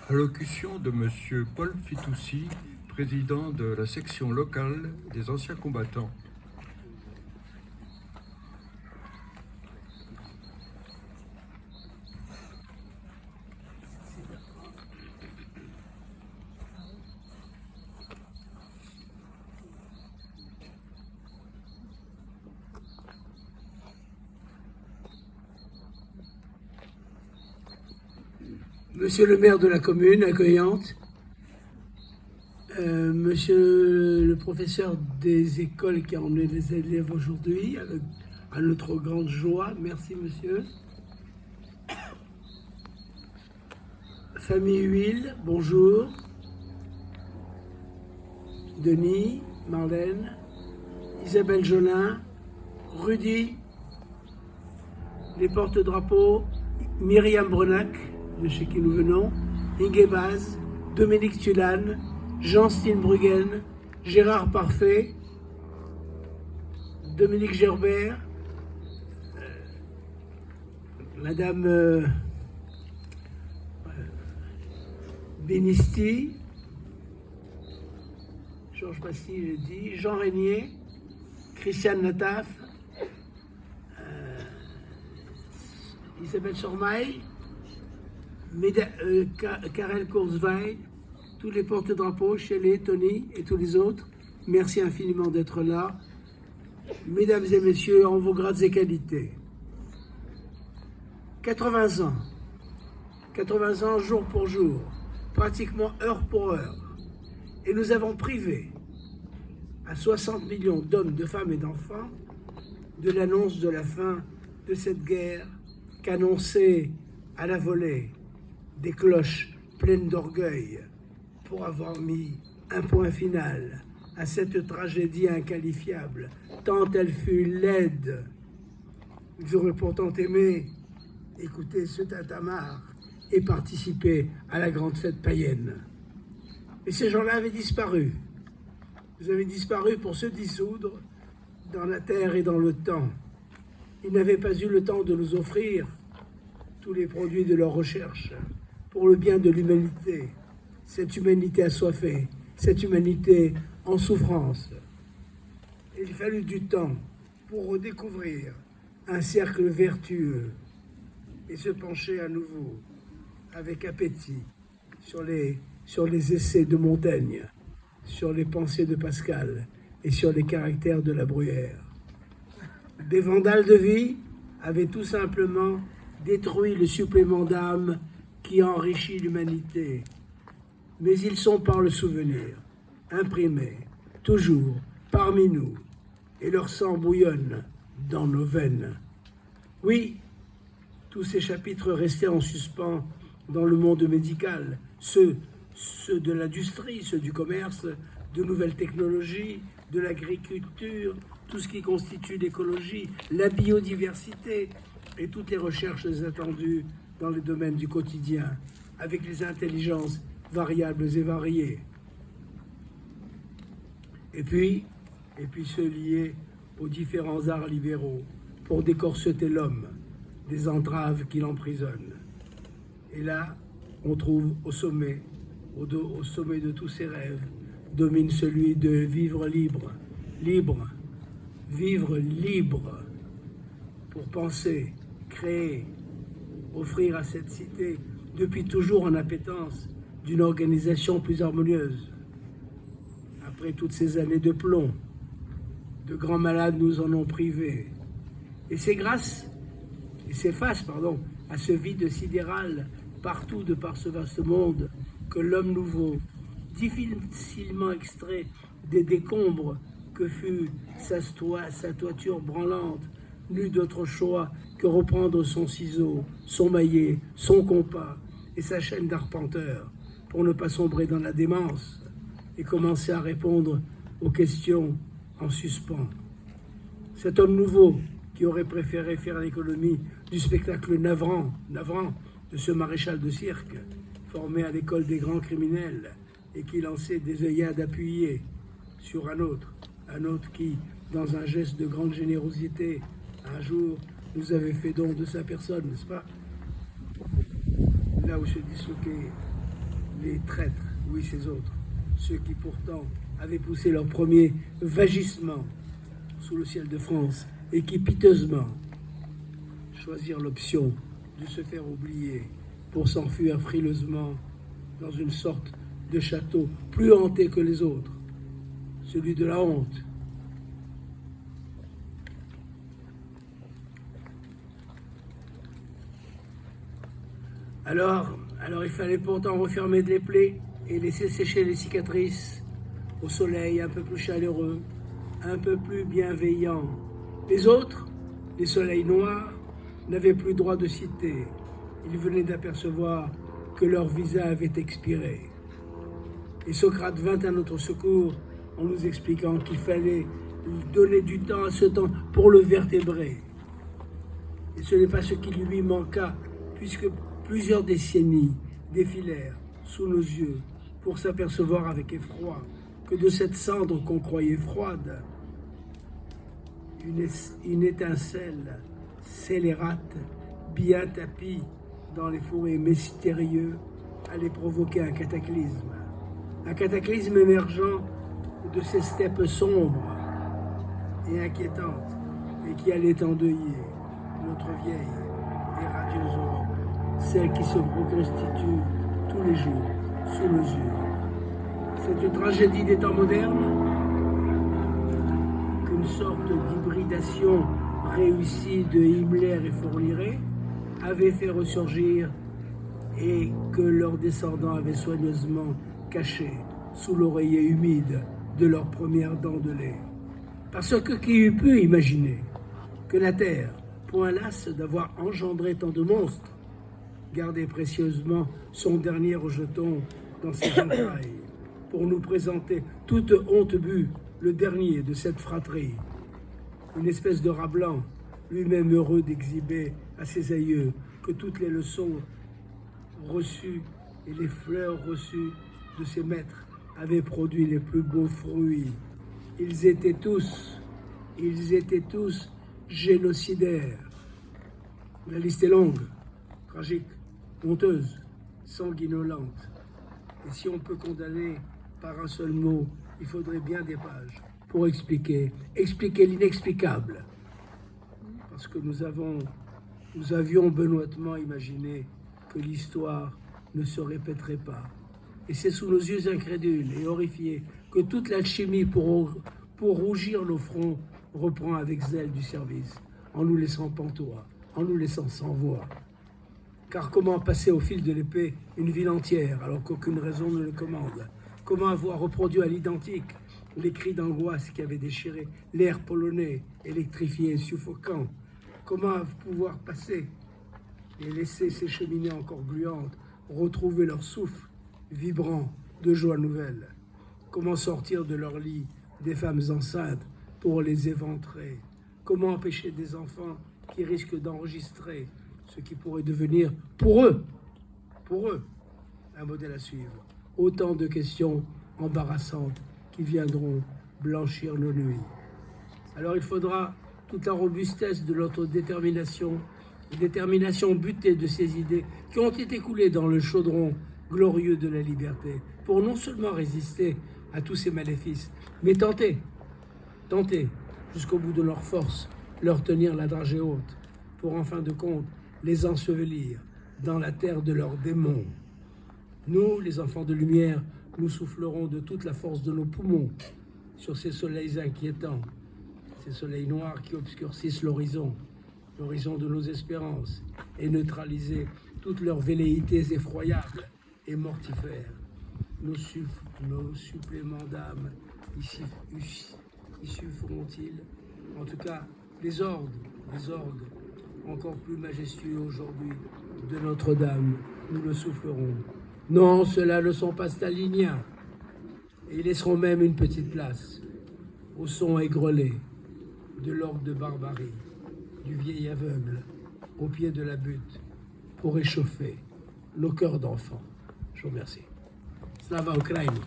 Allocution de Monsieur Paul Fitoussi, président de la section locale des anciens combattants. Monsieur le maire de la commune accueillante, monsieur le professeur des écoles qui a emmené les élèves aujourd'hui, à notre grande joie, merci monsieur. Famille Huile, bonjour. Denis, Marlène, Isabelle Jolin, Rudy, les porte-drapeaux, Myriam Brenac, de chez qui nous venons, Inge Baz, Dominique Tulane, Jean Steenbruggen, Gérard Parfait, Dominique Gerbert, Madame Benisti, Georges Passy, j'ai dit, Jean Régnier, Christiane Nataf, Isabelle Sormail, Karel Kurzweil, tous les porte-drapeaux, Shelley, Tony et tous les autres, merci infiniment d'être là. Mesdames et messieurs, en vos grades et qualités. 80 ans jour pour jour, pratiquement heure pour heure. Et nous avons privé à 60 millions d'hommes, de femmes et d'enfants de l'annonce de la fin de cette guerre qu'annonçait à la volée des cloches pleines d'orgueil pour avoir mis un point final à cette tragédie inqualifiable, tant elle fut laide. Ils auraient pourtant aimé écouter ce tintamarre et participer à la grande fête païenne. Et ces gens-là avaient disparu. Ils avaient disparu pour se dissoudre dans la terre et dans le temps. Ils n'avaient pas eu le temps de nous offrir tous les produits de leur recherche pour le bien de l'humanité, cette humanité assoiffée, cette humanité en souffrance. Il fallut du temps pour redécouvrir un cercle vertueux et se pencher à nouveau avec appétit sur les essais de Montaigne, sur les pensées de Pascal et sur les caractères de la Bruyère. Des vandales de vie avaient tout simplement détruit le supplément d'âme qui enrichit l'humanité. Mais ils sont par le souvenir, imprimés, toujours parmi nous, et leur sang bouillonne dans nos veines. Oui, tous ces chapitres restaient en suspens dans le monde médical, ceux de l'industrie, ceux du commerce, de nouvelles technologies, de l'agriculture, tout ce qui constitue l'écologie, la biodiversité et toutes les recherches attendues dans les domaines du quotidien, avec les intelligences variables et variées. Et puis ceux liés aux différents arts libéraux pour décorseter l'homme des entraves qui l'emprisonnent. Et là, on trouve au sommet de tous ces rêves, domine celui de vivre libre, vivre libre, pour penser, créer, offrir à cette cité, depuis toujours en appétence, d'une organisation plus harmonieuse. Après toutes ces années de plomb, de grands malades nous en ont privés. Et c'est face, à ce vide sidéral, partout de par ce vaste monde, que l'homme nouveau, difficilement extrait des décombres que fut sa toiture branlante, n'eut d'autre choix que reprendre son ciseau, son maillet, son compas et sa chaîne d'arpenteur pour ne pas sombrer dans la démence et commencer à répondre aux questions en suspens. Cet homme nouveau qui aurait préféré faire l'économie du spectacle navrant de ce maréchal de cirque formé à l'école des grands criminels et qui lançait des œillades appuyées sur un autre qui, dans un geste de grande générosité, un jour nous avait fait don de sa personne, n'est-ce pas? Là où se disloquait les traîtres, oui, ces autres, ceux qui pourtant avaient poussé leur premier vagissement sous le ciel de France et qui piteusement choisirent l'option de se faire oublier pour s'enfuir frileusement dans une sorte de château plus hanté que les autres, celui de la honte. Alors il fallait pourtant refermer les plaies et laisser sécher les cicatrices au soleil un peu plus chaleureux, un peu plus bienveillant. Les autres, les soleils noirs, n'avaient plus droit de citer. Ils venaient d'apercevoir que leur visa avait expiré. Et Socrate vint à notre secours en nous expliquant qu'il fallait donner du temps à ce temps pour le vertébrer. Et ce n'est pas ce qui lui manqua, puisque plusieurs décennies défilèrent sous nos yeux pour s'apercevoir avec effroi que de cette cendre qu'on croyait froide, une étincelle scélérate, bien tapie dans les fourrés mystérieux, allait provoquer un cataclysme émergent de ces steppes sombres et inquiétantes, et qui allait endeuiller notre vieille et radieuse Europe, celle qui se reconstitue tous les jours sous nos yeux. C'est une tragédie des temps modernes qu'une sorte d'hybridation réussie de Himmler et Fourniret avait fait ressurgir et que leurs descendants avaient soigneusement caché sous l'oreiller humide de leurs premières dents de lait. Parce que qui eût pu imaginer que la Terre, point lasse d'avoir engendré tant de monstres, gardait précieusement son dernier rejeton dans ses entrailles pour nous présenter toute honte bue le dernier de cette fratrie, une espèce de rat blanc, lui-même heureux d'exhiber à ses aïeux que toutes les leçons reçues et les fleurs reçues de ses maîtres avaient produit les plus beaux fruits. Ils étaient tous génocidaires. La liste est longue, tragique, honteuse, sanguinolente. Et si on peut condamner par un seul mot, il faudrait bien des pages pour expliquer l'inexplicable. Parce que nous avions benoîtement imaginé que l'histoire ne se répéterait pas. Et c'est sous nos yeux incrédules et horrifiés que toute l'alchimie pour rougir nos fronts reprend avec zèle du service, en nous laissant pantois, en nous laissant sans voix. Car comment passer au fil de l'épée une ville entière alors qu'aucune raison ne le commande? Comment avoir reproduit à l'identique les cris d'angoisse qui avaient déchiré l'air polonais, électrifié et suffocant? Comment pouvoir passer et laisser ces cheminées encore gluantes retrouver leur souffle vibrant de joie nouvelle? Comment sortir de leur lit des femmes enceintes pour les éventrer? Comment empêcher des enfants qui risquent d'enregistrer ce qui pourrait devenir pour eux, un modèle à suivre? Autant de questions embarrassantes qui viendront blanchir nos nuits. Alors il faudra toute la robustesse de notre détermination butée de ces idées qui ont été coulées dans le chaudron glorieux de la liberté, pour non seulement résister à tous ces maléfices, mais tenter, jusqu'au bout de leur force, leur tenir la dragée haute, pour en fin de compte les ensevelir dans la terre de leurs démons. Nous, les enfants de lumière, nous soufflerons de toute la force de nos poumons sur ces soleils inquiétants, ces soleils noirs qui obscurcissent l'horizon de nos espérances, et neutraliser toutes leurs velléités effroyables et mortifères. Nos suppléments d'âme y suffiront-ils? En tout cas, les orgues encore plus majestueux aujourd'hui de Notre-Dame, nous le soufflerons. Non, ceux-là ne sont pas staliniens, et ils laisseront même une petite place au son aigrelé de l'orgue de barbarie, du vieil aveugle au pied de la butte, pour réchauffer nos cœurs d'enfants. Je vous remercie. Slava Ukraini.